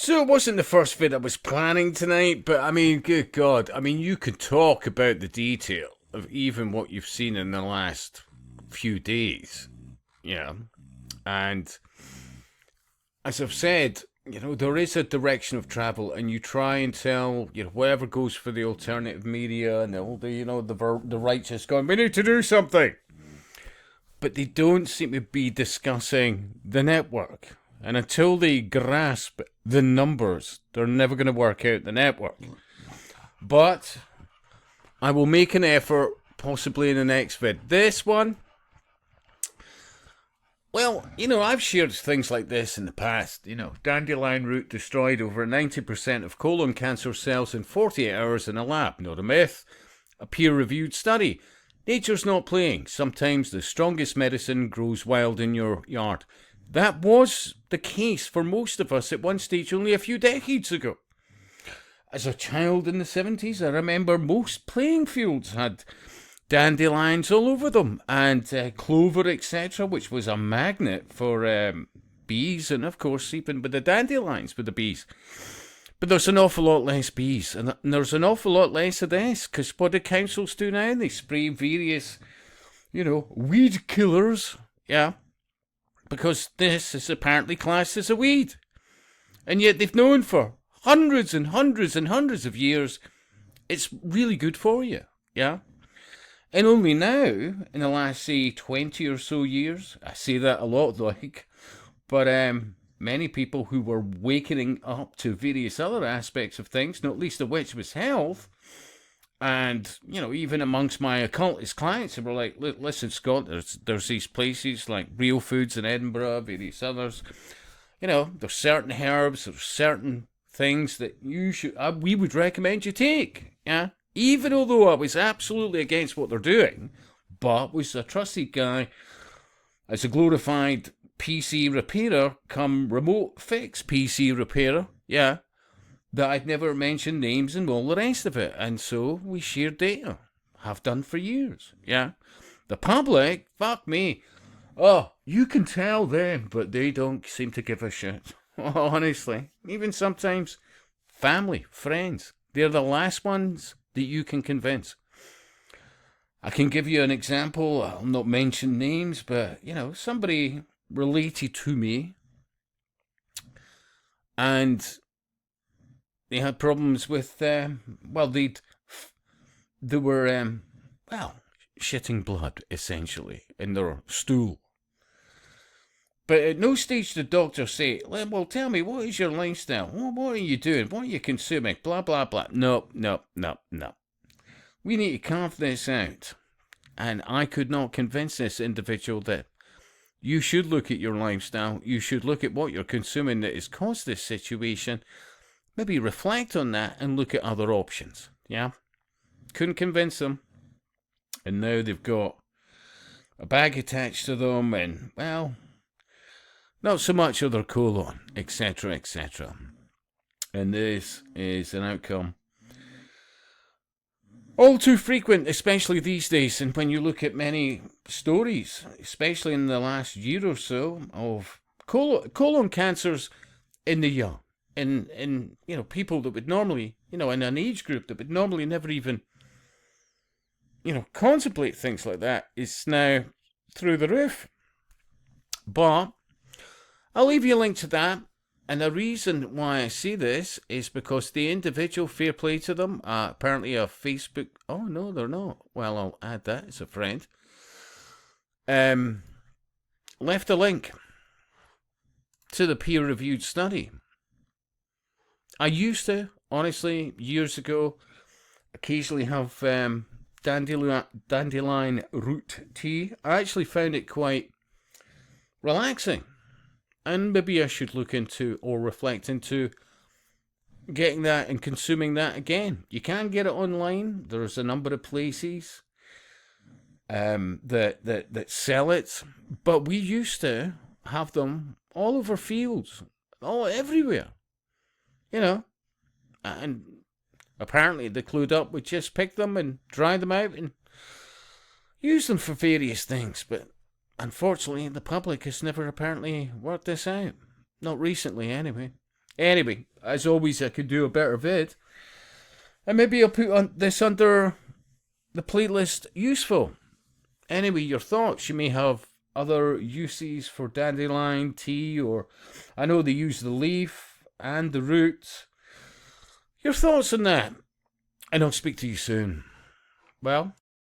So it wasn't the first vid I was planning tonight, but I mean, good God. I mean, you could talk about the detail of even what you've seen in the last few days. Yeah. And as I've said, there is a direction of travel, and you try and tell, whoever goes for the alternative media and all the righteous going, we need to do something. But they don't seem to be discussing the network. And until they grasp the numbers, they're never going to work out the network. But I will make an effort, possibly in the next vid. This one, well, I've shared things like this in the past. Dandelion root destroyed over 90% of colon cancer cells in 48 hours in a lab. Not a myth. A peer-reviewed study. Nature's not playing. Sometimes the strongest medicine grows wild in your yard. That was the case for most of us at one stage only a few decades ago. As a child in the 70s, I remember most playing fields had dandelions all over them, and clover, etc., which was a magnet for bees, and of course even with the dandelions with the bees. But there's an awful lot less bees, and there's an awful lot less of this, because what do councils do now? They spray various, weed killers, yeah, because this is apparently classed as a weed. And yet they've known for hundreds and hundreds and hundreds of years it's really good for you, yeah? And only now, in the last, say, 20 or so years, I say that a lot, but many people who were wakening up to various other aspects of things, not least of which was health, and, even amongst my occultist clients, they were like, listen, Scott, there's these places like Real Foods in Edinburgh, various others, there's certain herbs, there's certain things that we would recommend you take, yeah? Even although I was absolutely against what they're doing, but was a trusted guy as a glorified PC repairer, come remote fix PC repairer, yeah, that I'd never mentioned names and all the rest of it. And so we shared data. Have done for years, yeah. The public, fuck me. Oh, you can tell them, but they don't seem to give a shit. Honestly. Even sometimes family, friends, they're the last ones that you can convince. I can give you an example. I'll not mention names, but, somebody related to me, and they had problems with, they were, shitting blood, essentially, in their stool. But at no stage did the doctor say, well, tell me, what is your lifestyle? What are you doing? What are you consuming? Blah, blah, blah. No. We need to carve this out. And I could not convince this individual that you should look at your lifestyle. You should look at what you're consuming that has caused this situation. Maybe reflect on that and look at other options. Yeah? Couldn't convince them. And now they've got a bag attached to them and, not so much of their colon, etc., etc. And this is an outcome all too frequent, especially these days. And when you look at many stories, especially in the last year or so, of colon cancers in the young, in people that would normally, in an age group that would normally never even, contemplate things like that, is now through the roof. But I'll leave you a link to that. And the reason why I see this is because the individual, fair play to them, apparently a Facebook... Oh, no, they're not. Well, I'll add that as a friend. Left a link to the peer-reviewed study. I used to, honestly, years ago, occasionally have dandelion root tea. I actually found it quite relaxing. And maybe I should look into or reflect into getting that and consuming that again. You can get it online. There's a number of places that sell it. But we used to have them all over fields, all everywhere. And apparently they clued up. We just pick them and dry them out and use them for various things. But unfortunately, the public has never apparently worked this out. Not recently, anyway. Anyway, as always, I could do a better vid. And maybe I'll put this under the playlist useful. Anyway, your thoughts. You may have other uses for dandelion tea, or I know they use the leaf and the root. Your thoughts on that. And I'll speak to you soon. Well,